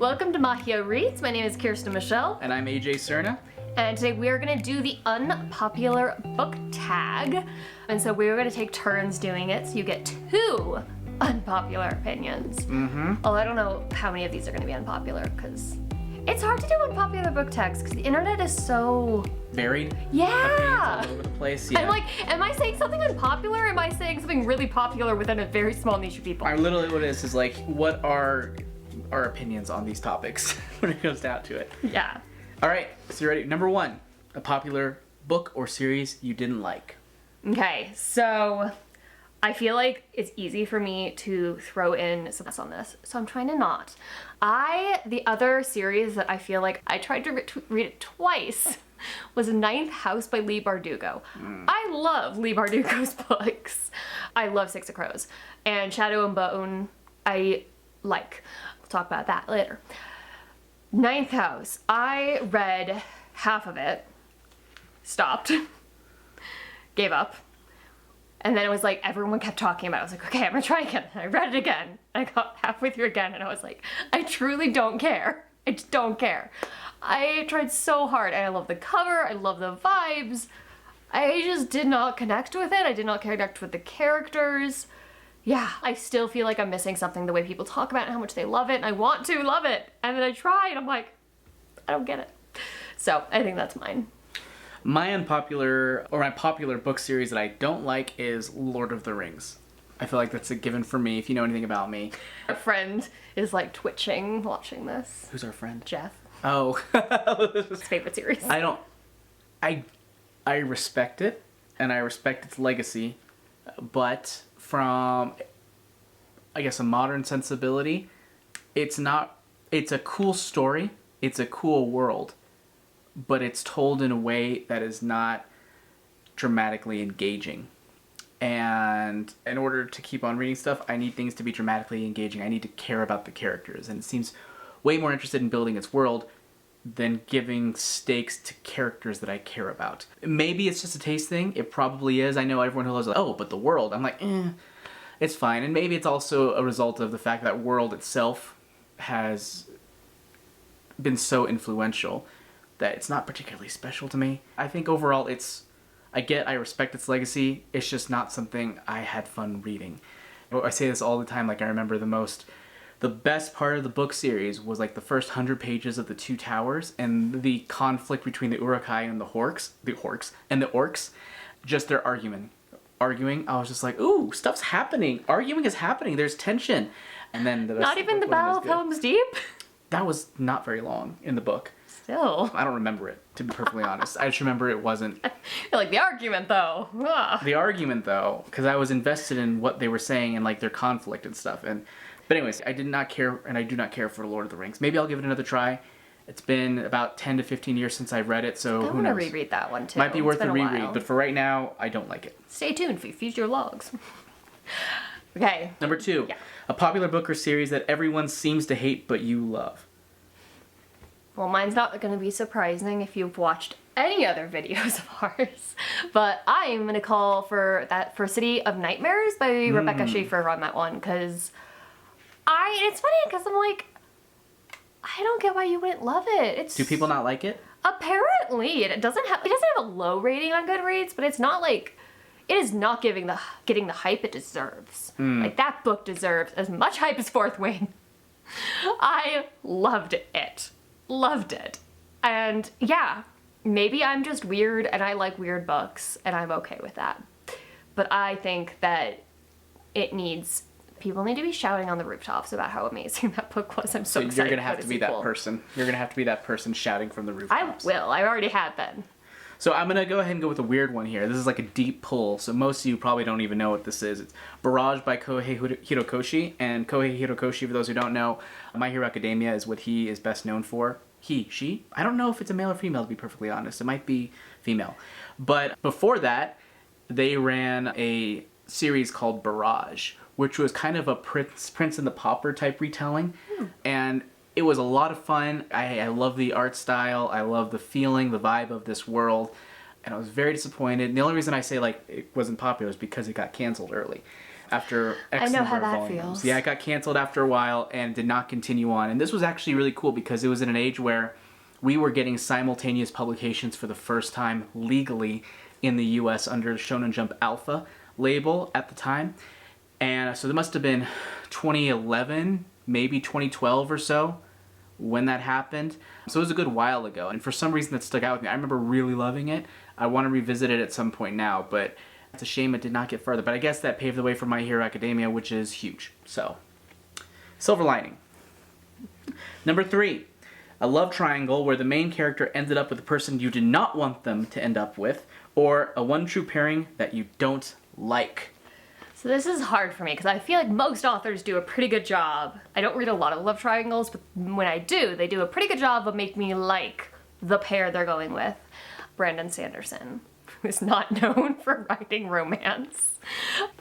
Welcome to Mahia Reads. My name is Kiersten Michelle. And I'm AJ Cerna. And today we are going to do the unpopular book tag. And so we're going to take turns doing it, so you get 2 unpopular opinions. Although I don't know how many of these are going to be unpopular, because it's hard to do unpopular book tags, because the internet is so... varied? Yeah! Opinions all over the place, yeah. I'm like, am I saying something unpopular, or am I saying something really popular within a very small niche of people? Literally what it is like, what are our opinions on these topics when it goes down to it? Yeah. Alright, so you ready? Number 1, a popular book or series you didn't like. Okay, so I feel like it's easy for me to throw in some on this, so I'm trying to not. The other series that I feel like I tried to read it twice was Ninth House by Leigh Bardugo. I love Leigh Bardugo's books. I love Six of Crows. And Shadow and Bone, I like. We'll talk about that later. Ninth House, I read half of it, stopped, gave up. And then it was like, everyone kept talking about it. I was like, okay, I'm gonna try again. I read it again. I got halfway through again and I was like, I truly don't care. I just don't care. I tried so hard and I love the cover, I love the vibes. I just did not connect with it. I did not connect with the characters. Yeah, I still feel like I'm missing something, the way people talk about it and how much they love it, and I want to love it. And then I try and I'm like, I don't get it. So I think that's mine. My popular book series that I don't like is Lord of the Rings. I feel like that's a given for me if you know anything about me. Our friend is like twitching watching this. Who's our friend? Jeff. Oh. His favorite series. I respect it and I respect its legacy, but from, I guess, a modern sensibility, it's a cool story, it's a cool world, but it's told in a way that is not dramatically engaging. And in order to keep on reading stuff, I need things to be dramatically engaging. I need to care about the characters, and it seems way more interested in building its world than giving stakes to characters that I care about. Maybe it's just a taste thing. It probably is. I know everyone who loves like, oh, but the world. I'm like, it's fine. And maybe it's also a result of the fact that world itself has been so influential that it's not particularly special to me. I think overall I respect its legacy. It's just not something I had fun reading. I say this all the time, like I remember the best part of the book series was like the first 100 pages of the Two Towers and the conflict between the Uruk-hai and the orcs, just their arguing. I was just like, ooh, stuff's happening. Arguing is happening. There's tension. And then not even the Battle of Helm's Deep? That was not very long in the book. Still. I don't remember it, to be perfectly honest. I just remember it wasn't... Like the argument, though. The argument, though, because I was invested in what they were saying and like their conflict and stuff. But anyways, I did not care, and I do not care for Lord of the Rings. Maybe I'll give it another try. It's been about 10 to 15 years since I read it, so who knows? I want to reread that one, too. Might be worth a reread, but for right now, I don't like it. Stay tuned for future logs. Okay. Number 2, yeah. A popular book or series that everyone seems to hate but you love. Well, mine's not going to be surprising if you've watched any other videos of ours, but I'm going to call for City of Nightmares by Rebecca Schaeffer on that one, because it's funny because I'm like, I don't get why you wouldn't love it. Do people not like it? Apparently, it doesn't have a low rating on Goodreads, but it's not like, it is not getting the hype it deserves. Like, that book deserves as much hype as Fourth Wing. I loved it. Loved it. And yeah, maybe I'm just weird and I like weird books and I'm okay with that. But I think that people need to be shouting on the rooftops about how amazing that book was. I'm so excited. You're gonna have to be that person. You're gonna have to be that person shouting from the rooftops. I will. I already have been. So I'm gonna go ahead and go with a weird one here. This is like a deep pull, so most of you probably don't even know what this is. It's Barrage by Kohei Hirokoshi. And Kohei Hirokoshi, for those who don't know, My Hero Academia is what he is best known for. She? I don't know if it's a male or female, to be perfectly honest. It might be female. But before that, they ran a series called Barrage, which was kind of a Prince and the Pauper type retelling. And it was a lot of fun. I love the art style. I love the feeling, the vibe of this world. And I was very disappointed. And the only reason I say like it wasn't popular is because it got canceled early. after X I know number how of that volumes. feels. Yeah, it got canceled after a while and did not continue on. And this was actually really cool because it was in an age where we were getting simultaneous publications for the first time legally in the US under the Shonen Jump Alpha label at the time. And so there must have been 2011, maybe 2012 or so when that happened. So it was a good while ago. And for some reason that stuck out with me. I remember really loving it. I want to revisit it at some point now, but it's a shame it did not get further. But I guess that paved the way for My Hero Academia, which is huge. So, silver lining. Number 3. A love triangle where the main character ended up with a person you did not want them to end up with, or a one true pairing that you don't like. So this is hard for me because I feel like most authors do a pretty good job. I don't read a lot of love triangles, but when I do, they do a pretty good job of making me like the pair they're going with. Brandon Sanderson, who is not known for writing romance.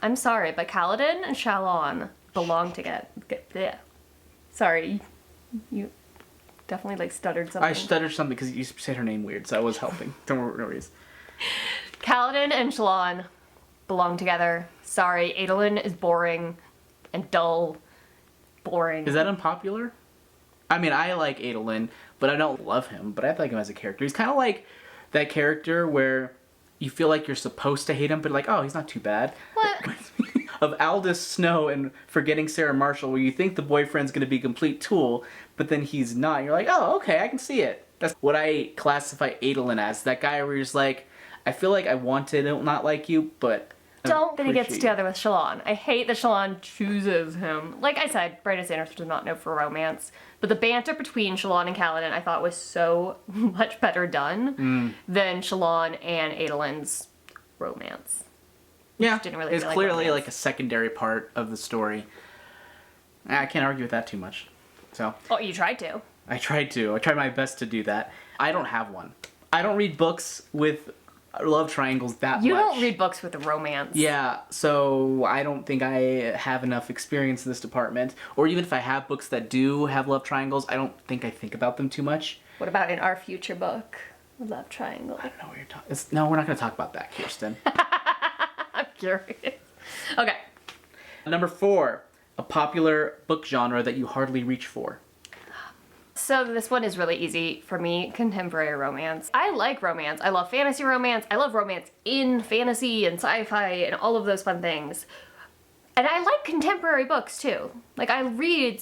I'm sorry, but Kaladin and Shalon belong together. Yeah. Sorry, you definitely like stuttered something. I stuttered something because you said her name weird, so I was helping. Don't worry. Kaladin and Shalon belong together. Sorry, Adolin is boring and dull. Boring. Is that unpopular? I mean, I like Adolin, but I don't love him, but I like him as a character. He's kind of like that character where you feel like you're supposed to hate him, but like, oh, he's not too bad. What? Of Aldous Snow and Forgetting Sarah Marshall, where you think the boyfriend's going to be a complete tool, but then he's not. You're like, oh, okay, I can see it. That's what I classify Adolin as. That guy where you're just like, I feel like I want to not like you, but Don't that he gets appreciate together with Shalon. I hate that Shalon chooses him. Like I said, Brandon Sanderson does not know for romance, but the banter between Shalon and Kaladin I thought was so much better done than Shalon and Adolin's romance. yeah, Didn't really it's feel like clearly romance. like a secondary part of the story. I can't argue with that too much. So Oh, you tried to. I tried to. I tried my best to do that. I don't have one. I don't read books with love triangles that You much. don't read books with a romance. Yeah, so I don't think I have enough experience in this department. Or even if I have books that do have love triangles, I don't think I think about them too much. What about in our future book, Love Triangle? I don't know what you're talking. No, we're not going to talk about that, Kiersten. I'm curious. Okay. Number 4, a popular book genre that you hardly reach for. So this one is really easy for me, contemporary romance. I like romance. I love fantasy romance. I love romance in fantasy and sci-fi and all of those fun things. And I like contemporary books too. Like I read,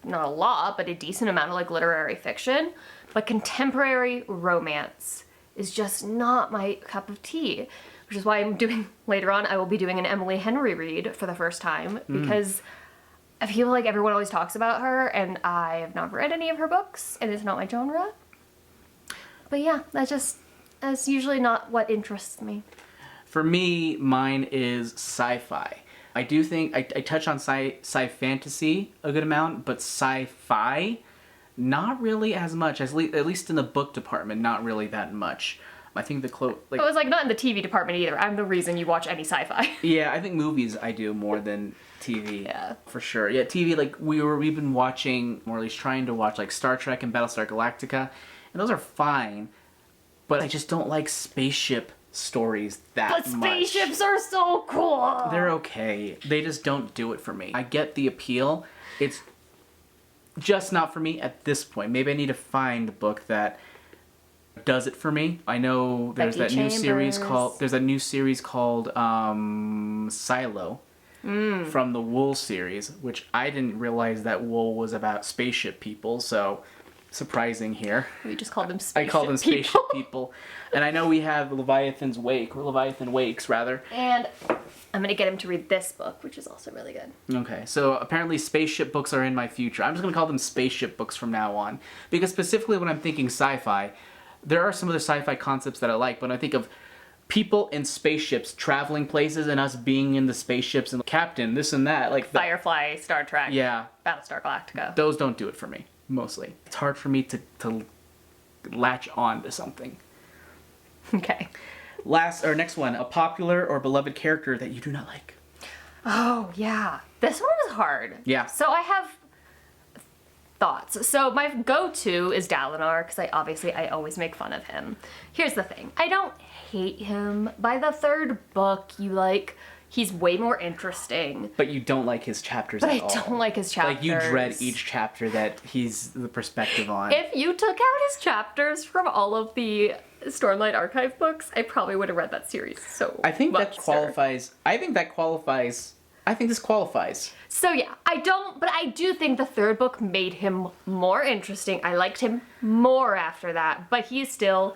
not a lot, but a decent amount of like literary fiction. But contemporary romance is just not my cup of tea. Which is why I'm doing, later on, I will be doing an Emily Henry read for the first time. Because I feel like everyone always talks about her, and I have not read any of her books, and it's not my genre. But yeah, that's usually not what interests me. For me, mine is sci-fi. I do think, I touch on sci-fantasy a good amount, but sci-fi, not really as much, at least in the book department, not really that much. I think It was like not in the TV department either. I'm the reason you watch any sci-fi. Yeah, I think movies I do more than TV. Yeah. For sure. Yeah, TV, like we've been watching, or at least trying to watch, like Star Trek and Battlestar Galactica, and those are fine, but I just don't like spaceship stories that But much. spaceships are so cool! They're okay. They just don't do it for me. I get the appeal. It's just not for me at this point. Maybe I need to find a book that does it for me. I know there's Becky that new series Chambers. called Silo from the Wool series, which I didn't realize that Wool was about spaceship people, so surprising here. We just called them I spaceship call them spaceship people. people. And I know we have Leviathan Wakes rather. And I'm gonna get him to read this book, which is also really good. Okay, so apparently spaceship books are in my future. I'm just going to call them spaceship books from now on. Because specifically when I'm thinking sci-fi, there are some other sci-fi concepts that I like, but when I think of people in spaceships traveling places and us being in the spaceships and captain, this and that, like... Firefly, Star Trek, Yeah, Battlestar Galactica. those don't do it for me, mostly. It's hard for me to latch on to something. Okay. Next one, a popular or beloved character that you do not like. Oh, yeah. This one was hard. Yeah. So I have thoughts. So my go-to is Dalinar, because I always make fun of him. Here's the thing. I don't hate him. By the third book, He's way more interesting. But you don't like his chapters But at I all. don't like his chapters. Like, you dread each chapter that he's the perspective on. If you took out his chapters from all of the Stormlight Archive books, I probably would have read that series so I think much that qualifies. I think this qualifies. So yeah, but I do think the third book made him more interesting. I liked him more after that, but he's still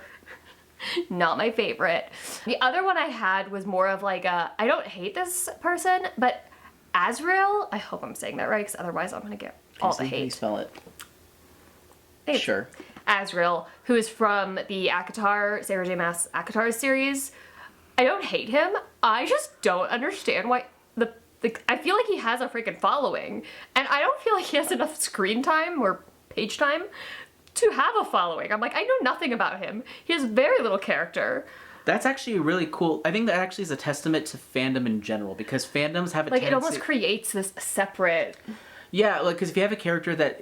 not my favorite. The other one I had was more of like I don't hate this person, but Azrael, I hope I'm saying that right, because otherwise I'm gonna get all the Can you hate. spell it? Thanks. Sure. Azrael, who is from the Sarah J. Maas ACOTAR series. I don't hate him. I just don't understand why I feel like he has a freaking following, and I don't feel like he has enough screen time or page time to have a following. I'm like, I know nothing about him. He has very little character. That's actually really cool. I think that actually is a testament to fandom in general, because fandoms have a Like, tendency... it almost creates this separate... Yeah, like, because if you have a character that...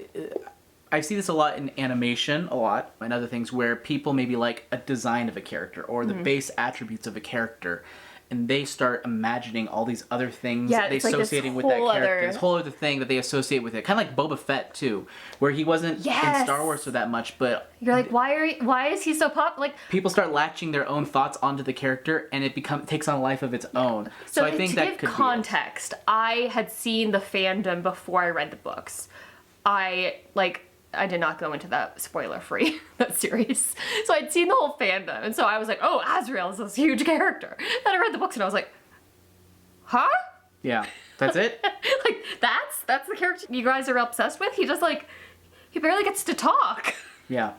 I see this a lot in animation, and other things, where people maybe like a design of a character, or the base attributes of a character, and they start imagining all these other things they associating with that character. This whole other thing that they associate with it. Kind of like Boba Fett, too, where he wasn't in Star Wars for that much, but... You're like, why is he so pop? Like, people start latching their own thoughts onto the character, and it takes on a life of its own. So I think that could be... To give context, I had seen the fandom before I read the books. I did not go into that spoiler-free, that series. So I'd seen the whole fandom, and so I was like, oh, Azrael is this huge character. Then I read the books, and I was like, huh? Yeah, that's it? Like, that's the character you guys are obsessed with? He just, like, he barely gets to talk. Yeah.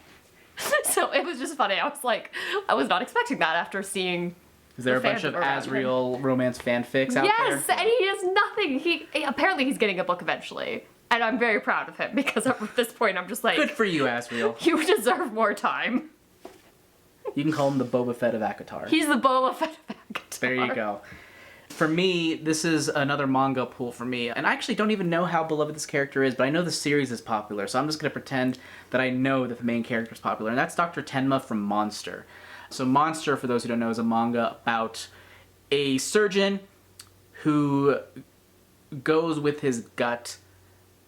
So it was just funny. I was like, I was not expecting that after seeing... Is there a bunch of Azrael romance fanfics out there? Yes, and he has nothing. Apparently he's getting a book eventually. And I'm very proud of him, because at this point I'm just like... Good for you, Azrael. You deserve more time. You can call him the Boba Fett of ACOTAR. He's the Boba Fett of ACOTAR. There you go. For me, this is another manga pull for me. And I actually don't even know how beloved this character is, but I know the series is popular, so I'm just going to pretend that I know that the main character is popular. And that's Dr. Tenma from Monster. So Monster, for those who don't know, is a manga about a surgeon who goes with his gut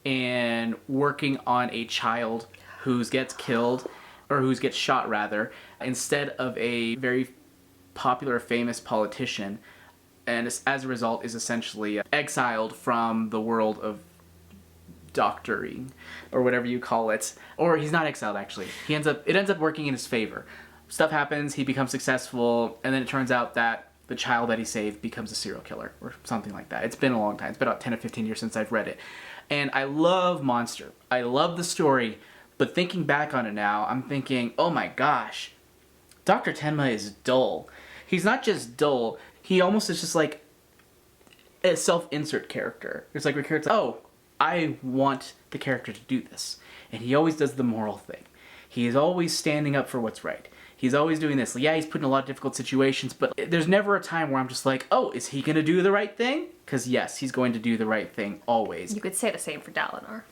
and working on a child who gets killed, or who gets shot rather, instead of a very popular, famous politician, and as a result is essentially exiled from the world of doctoring, or whatever you call it. Or he's not exiled, actually. It ends up working in his favor. Stuff happens, he becomes successful, and then it turns out that the child that he saved becomes a serial killer, or something like that. It's been a long time. It's been about 10 or 15 years since I've read it. And I love Monster. I love the story, but thinking back on it now, I'm thinking, oh my gosh, Dr. Tenma is dull. He's not just dull, he almost is just like a self-insert character. It's like where character's like, oh, I want the character to do this. And he always does the moral thing. He is always standing up for what's right. He's always doing this. Yeah, he's put in a lot of difficult situations, but there's never a time where I'm just like, oh, is he going to do the right thing? Because yes, he's going to do the right thing always. You could say the same for Dalinar.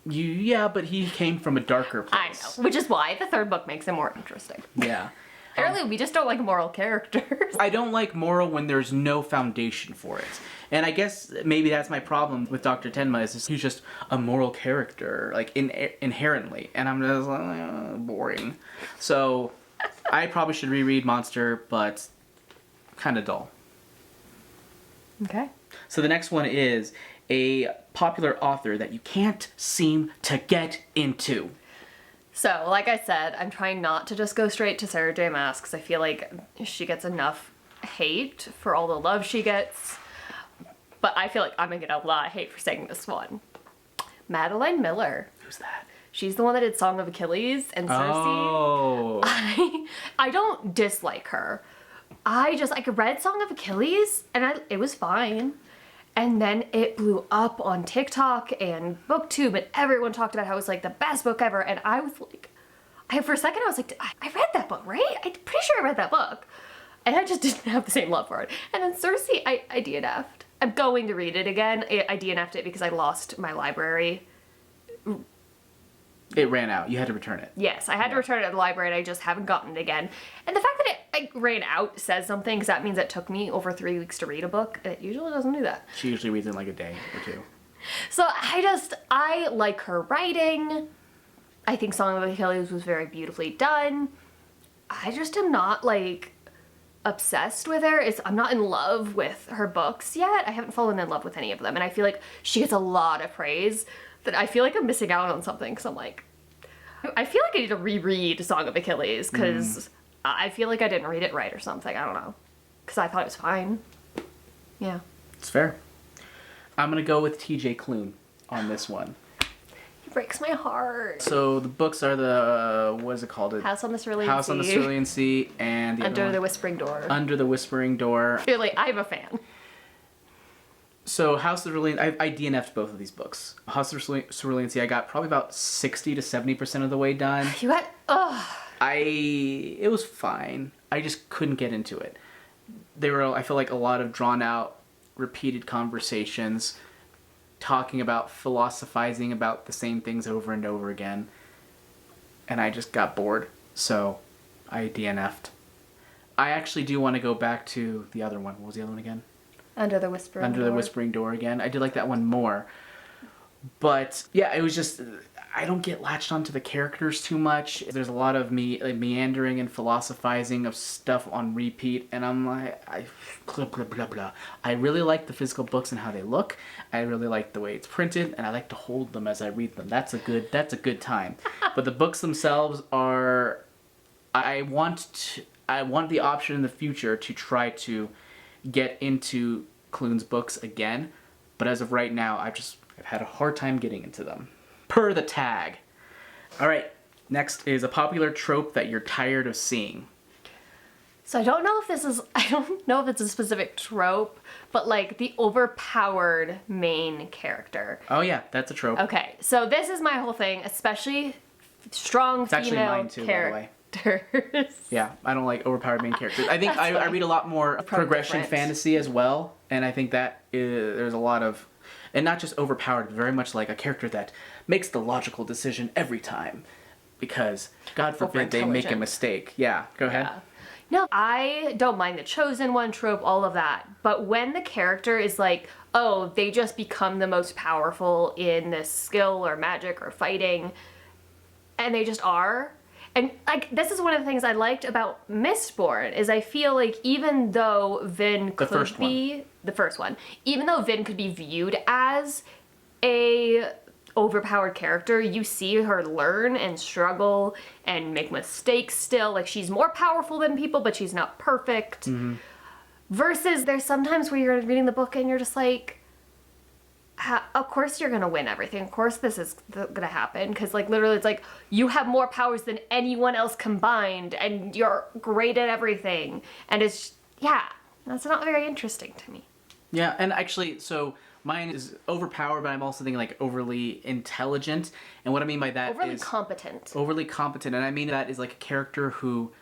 Yeah, but he came from a darker place. I know, which is why the third book makes him more interesting. Yeah. Apparently, we just don't like moral characters. I don't like moral when there's no foundation for it. And I guess maybe that's my problem with Dr. Tenma, is he's just a moral character, like, inherently. And I'm just like, boring. So, I probably should reread Monster, but kind of dull. Okay. So the next one is a popular author that you can't seem to get into. So, like I said, I'm trying not to just go straight to Sarah J. Maas, because I feel like she gets enough hate for all the love she gets. But I feel like I'm going to get a lot of hate for saying this one. Madeline Miller. Who's that? She's the one that did Song of Achilles and Circe. Oh. I don't dislike her. I read Song of Achilles, and it was fine. And then it blew up on TikTok and BookTube, and everyone talked about how it was like the best book ever. And I was like, for a second I was like, I read that book, right? I'm pretty sure I read that book. And I just didn't have the same love for it. And then Circe, I DNF'd. I'm going to read it again. I DNF'd it because I lost my library. It ran out. You had to return it. Yes, I had to return it at the library, and I just haven't gotten it again. And the fact that I ran out says something, because that means it took me over 3 weeks to read a book. It usually doesn't do that. She usually reads in like a day or two. So I like her writing. I think Song of Achilles was very beautifully done. I just am not like obsessed with her. I'm not in love with her books yet. I haven't fallen in love with any of them, and I feel like she gets a lot of praise that I feel like I'm missing out on something, because I'm like, I feel like I need to reread Song of Achilles, because I feel like I didn't read it right or something. I don't know, because I thought it was fine. Yeah. It's fair. I'm going to go with TJ Klune on this one. He breaks my heart. So the books are what is it called? House on the Cerulean Sea. House on the Cerulean Sea, and Under the Whispering Door. Under the Whispering Door. Really, I'm a fan. So House of the Cerulean, I DNF'd both of these books. House of the Cerulean Sea, I got probably about 60 to 70% of the way done. You got, It was fine. I just couldn't get into it. There were, I feel like, a lot of drawn out, repeated conversations, talking about, philosophizing about the same things over and over again. And I just got bored, so I DNF'd. I actually do want to go back to the other one. What was the other one again? Under the Whispering Door. Under the Whispering Door again. I did like that one more. But, yeah, it was just, I don't get latched onto the characters too much. There's a lot of meandering and philosophizing of stuff on repeat, and I'm like, blah, blah, blah, blah. I really like the physical books and how they look. I really like the way it's printed, and I like to hold them as I read them. That's a good time. But the books themselves are, I want the option in the future to try to get into Klune's books again, but as of right now, I've had a hard time getting into them. Per the tag. All right, next is a popular trope that you're tired of seeing. So I don't know if it's a specific trope, but like the overpowered main character. Oh yeah, that's a trope. Okay, so this is my whole thing, especially strong It's actually female mine too, by the way. characters. Yeah, I don't like overpowered main characters. I think I read a lot more progression fantasy as well, and I think that there's a lot of, and not just overpowered, but very much like a character that makes the logical decision every time, because God forbid they make a mistake. Yeah, go ahead. Yeah. No, I don't mind the chosen one trope, all of that, but when the character is like, oh, they just become the most powerful in this skill or magic or fighting, and they just are. And like, this is one of the things I liked about Mistborn, is I feel like even though Vin could be the first one, even though Vin could be viewed as a overpowered character, you see her learn and struggle and make mistakes still. Like, she's more powerful than people, but she's not perfect. Mm-hmm. Versus there's sometimes where you're reading the book and you're just like, of course you're gonna win everything. Of course this is gonna happen. Because like literally it's like, you have more powers than anyone else combined and you're great at everything. And it's, yeah, that's not very interesting to me. Yeah, and actually, so mine is overpowered, but I'm also thinking like overly intelligent. And what I mean by that is overly competent. Overly competent. And I mean that is like a character who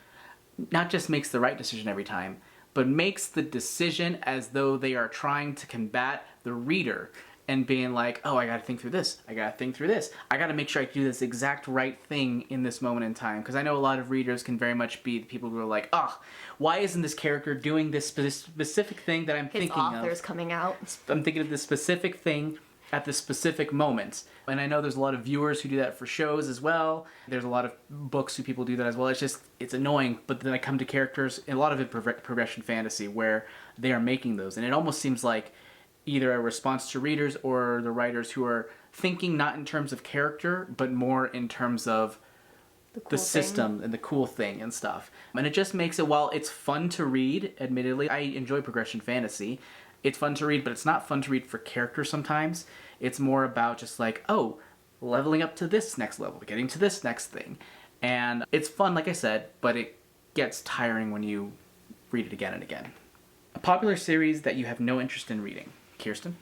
not just makes the right decision every time, but makes the decision as though they are trying to combat the reader. And being like, oh, I gotta think through this. I gotta think through this. I gotta make sure I do this exact right thing in this moment in time. Because I know a lot of readers can very much be the people who are like, oh, why isn't this character doing this specific thing that I'm thinking of? His author's coming out. I'm thinking of this specific thing at this specific moment. And I know there's a lot of viewers who do that for shows as well. There's a lot of books who people do that as well. It's annoying. But then I come to characters, and a lot of it progression fantasy, where they are making those. And it almost seems like either a response to readers or the writers who are thinking not in terms of character, but more in terms of the system and the cool thing and stuff. And it just makes it, while it's fun to read, admittedly, I enjoy progression fantasy. It's fun to read, but it's not fun to read for characters sometimes. It's more about just like, oh, leveling up to this next level, getting to this next thing. And it's fun, like I said, but it gets tiring when you read it again and again. A popular series that you have no interest in reading. Kiersten?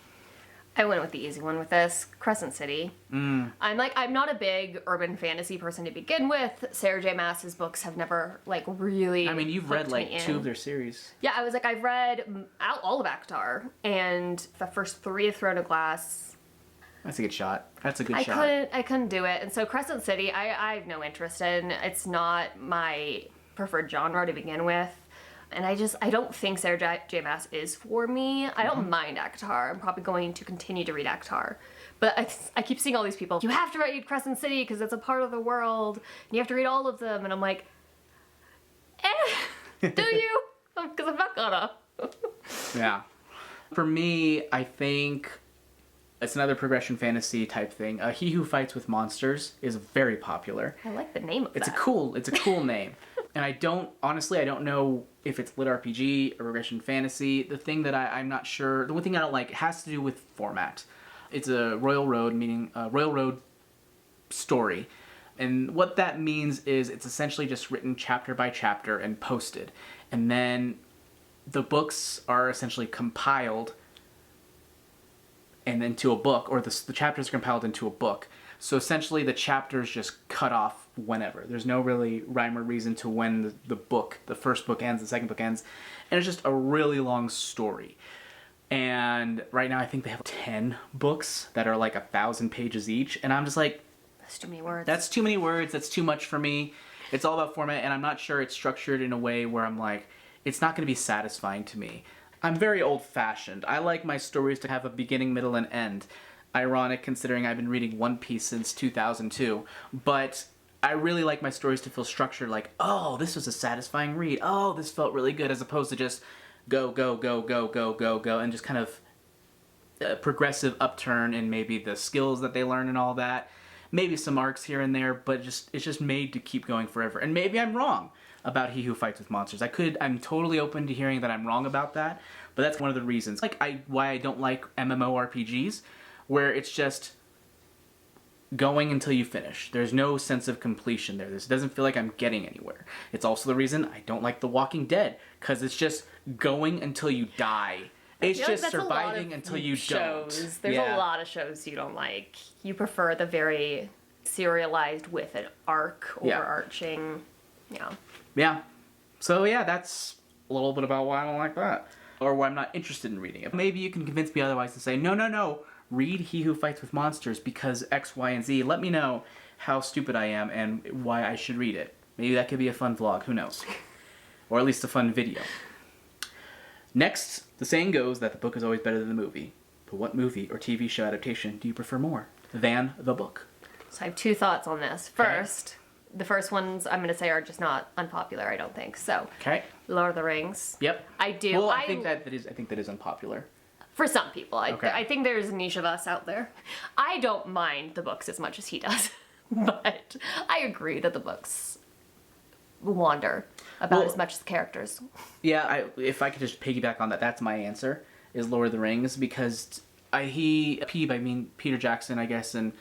I went with the easy one with this. Crescent City. I'm not a big urban fantasy person to begin with. Sarah J. Maas's books have never, like, really I mean, you've read, like, 2 of their series. Yeah, I was like, I've read all of Akhtar and the first 3 of Throne of Glass. That's a good shot. That's a good shot. I couldn't do it. And so Crescent City, I have no interest in. It's not my preferred genre to begin with. And I don't think Sarah J. Maas is for me. I don't mind ACOTAR. I'm probably going to continue to read ACOTAR. But I keep seeing all these people, you have to read Crescent City because it's a part of the world, and you have to read all of them. And I'm like, do you? Because I'm not gonna. Yeah. For me, I think it's another progression fantasy type thing. He Who Fights with Monsters is very popular. I like the name of that. It's a cool name. And I don't know if it's lit RPG or progression fantasy. The thing that I'm not sure, the one thing I don't like, it has to do with format. It's a Royal Road, meaning a Royal Road story. And what that means is it's essentially just written chapter by chapter and posted. And then the books are essentially compiled and into a book, or the chapters are compiled into a book. So essentially the chapters just cut off whenever. There's no really rhyme or reason to when the first book ends, the second book ends. And it's just a really long story. And right now I think they have 10 books that are like 1,000 pages each. And I'm just like, that's too many words. That's too many words. That's too much for me. It's all about format, and I'm not sure it's structured in a way where I'm like, it's not going to be satisfying to me. I'm very old-fashioned. I like my stories to have a beginning, middle, and end. Ironic considering I've been reading One Piece since 2002, but I really like my stories to feel structured, like, oh, this was a satisfying read. Oh, this felt really good, as opposed to just go, go, go, go, go, go, go, and just kind of a progressive upturn in maybe the skills that they learn and all that. Maybe some arcs here and there, but it's just made to keep going forever. And maybe I'm wrong about He Who Fights with Monsters. I'm totally open to hearing that I'm wrong about that, but that's one of the reasons. Why I don't like MMORPGs, where it's just going until you finish. There's no sense of completion there. This doesn't feel like I'm getting anywhere. It's also the reason I don't like The Walking Dead, because it's just going until you die. It's just like surviving until you don't. There's a lot of shows you don't like. You prefer the very serialized with an arc overarching. Yeah. Yeah. So yeah, that's a little bit about why I don't like that. Or why I'm not interested in reading it. Maybe you can convince me otherwise and say, no, read He Who Fights with Monsters because X, Y, and Z. Let me know how stupid I am and why I should read it. Maybe that could be a fun vlog, who knows? Or at least a fun video. Next, the saying goes that the book is always better than the movie. But what movie or TV show adaptation do you prefer more than the book? So I have two thoughts on this. First, the first ones I'm going to say are just not unpopular, I don't think. So, Lord of the Rings. Yep. I do. Well, I think that is unpopular. For some people. I think there's a niche of us out there. I don't mind the books as much as he does. But I agree that the books wander about as much as the characters. Yeah, if I could just piggyback on that, that's my answer, is Lord of the Rings, because Peter Jackson, I guess, and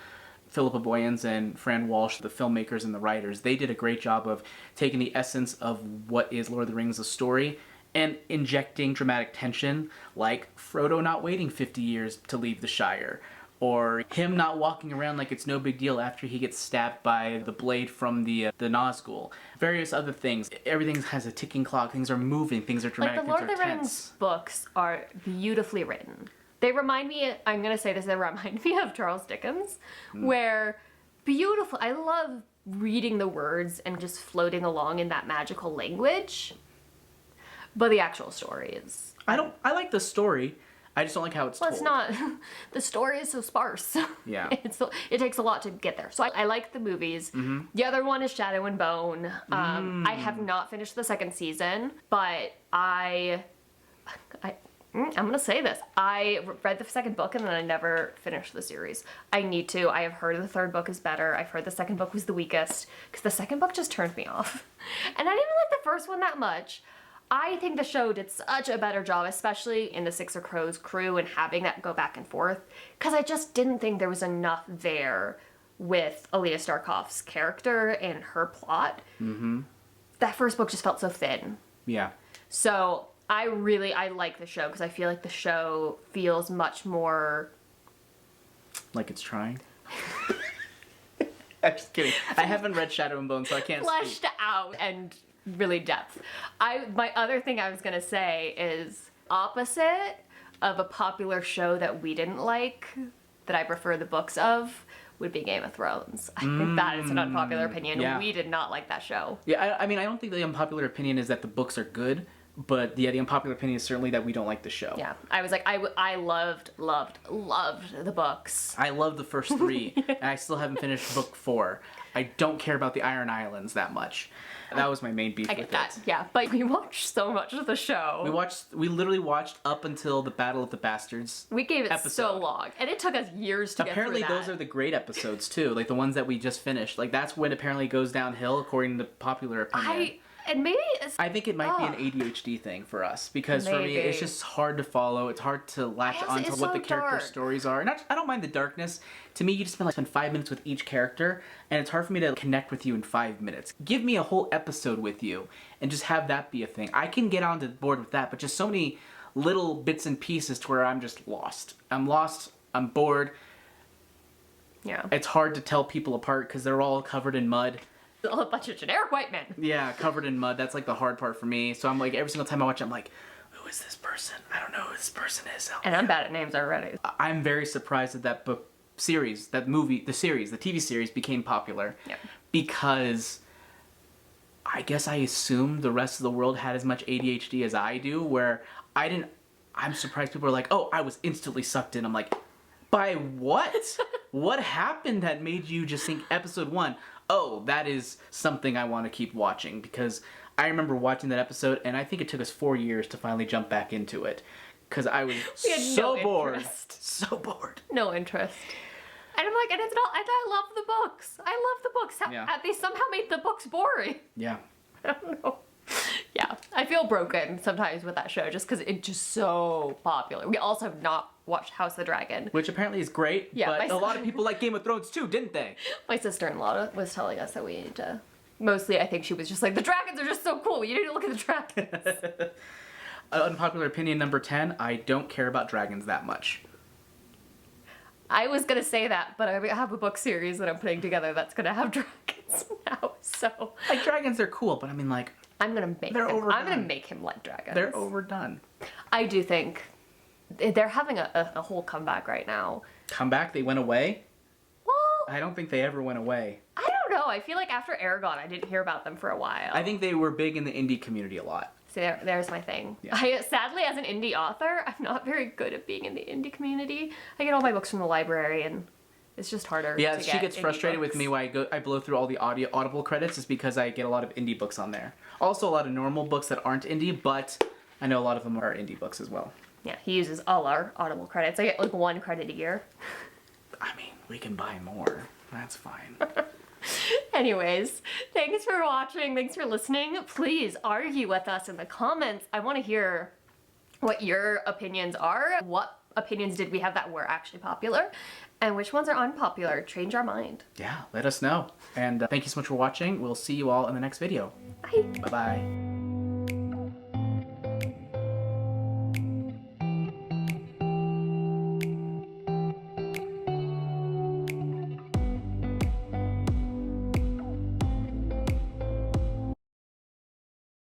Philippa Boyens and Fran Walsh, the filmmakers and the writers, they did a great job of taking the essence of what is Lord of the Rings, a story, and injecting dramatic tension, like Frodo not waiting 50 years to leave the Shire, or him not walking around like it's no big deal after he gets stabbed by the blade from the Nazgul. Various other things. Everything has a ticking clock. Things are moving. Things are dramatic. Like the Lord of the Rings books are beautifully written. They remind me, I'm going to say this, they remind me of Charles Dickens, where beautiful, I love reading the words and just floating along in that magical language, but the actual story is... I like the story. I just don't like how it's told. It's not. The story is so sparse. Yeah. It takes a lot to get there. So I like the movies. Mm-hmm. The other one is Shadow and Bone. I have not finished the second season, but I'm going to say this. I read the second book and then I never finished the series. I need to. I have heard the third book is better. I've heard the second book was the weakest because the second book just turned me off. And I didn't like the first one that much. I think the show did such a better job, especially in the Six of Crows crew and having that go back and forth, because I just didn't think there was enough there with Alita Starkov's character and her plot. Mm-hmm. That first book just felt so thin. Yeah. So I like the show because I feel like the show feels much more... Like it's trying? I'm just kidding. I haven't read Shadow and Bone, so I can't fleshed out and... really depth. My other thing I was gonna say is opposite of a popular show that we didn't like, that I prefer the books of, would be Game of Thrones. I think that is an unpopular opinion. yeah. We did not like that show. Yeah, I mean, I don't think the unpopular opinion is that the books are good, but yeah, the unpopular opinion is certainly that we don't like the show. Yeah, I was like, I loved the books. I love the first 3, and I still haven't finished book 4. I don't care about the Iron Islands that much. That was my main beef I with get that, it. yeah. But we watched so much of the show. We literally watched up until the Battle of the Bastards. We gave it episode. so long, and it took us years to Apparently get through that. those are the great episodes too, like the ones that we just finished. Like that's when apparently it goes downhill according to popular opinion. And maybe it's... I think it might be an ADHD thing for us because for me it's just hard to follow. It's hard to latch onto what the character stories are. And I don't mind the darkness. To me, you just spend 5 minutes with each character, and it's hard for me to connect with you in 5 minutes. Give me a whole episode with you, and just have that be a thing. I can get on board with that, but just so many little bits and pieces to where I'm just lost. I'm lost. I'm bored. Yeah. It's hard to tell people apart because they're all covered in mud. A bunch of generic white men. Yeah, covered in mud. That's like the hard part for me. So I'm like, every single time I watch it, I'm like, who is this person? I don't know who this person is. And I'm bad at names already. I'm very surprised that book series, that movie, the TV series became popular. Yeah. Because I guess I assumed the rest of the world had as much ADHD as I do, where I'm surprised people are like, oh, I was instantly sucked in. I'm like, by what? What happened that made you just think episode 1, oh, that is something I want to keep watching? Because I remember watching that episode, and I think it took us 4 years to finally jump back into it. Because I was so bored. So bored. No interest. And I'm like, and it's not, and I love the books. I love the books. Yeah. They somehow made the books boring. Yeah. I don't know. Yeah, I feel broken sometimes with that show just because it's just so popular. We also have not watched House of the Dragon. Which apparently is great, Yeah, but a lot of people like Game of Thrones too, didn't they? My sister-in-law was telling us that we need to... Mostly, I think she was just like, the dragons are just so cool. You need to look at the dragons. Unpopular opinion number 10, I don't care about dragons that much. I was going to say that, but I have a book series that I'm putting together that's going to have dragons now, so... Like, dragons, they're cool, but I mean, like... I'm going to make him... overdone. I'm going to make him like dragons. They're overdone. I do think they're having a whole comeback right now. Comeback? They went away? Well... I don't think they ever went away. I don't know. I feel like after Aragon, I didn't hear about them for a while. I think they were big in the indie community a lot. See, there's my thing. Yeah. Sadly, as an indie author, I'm not very good at being in the indie community. I get all my books from the library, and it's just harder Yeah, to she get gets indie frustrated books. with me when I blow through all the Audible credits is because I get a lot of indie books on there. Also, a lot of normal books that aren't indie, but I know a lot of them are indie books as well. Yeah, he uses all our Audible credits. I get like 1 credit a year. I mean, we can buy more. That's fine. Anyways, thanks for watching. Thanks for listening. Please argue with us in the comments. I want to hear what your opinions are. What opinions did we have that were actually popular? And which ones are unpopular? Change our mind. Yeah, let us know. And thank you so much for watching. We'll see you all in the next video. Bye. Bye-bye.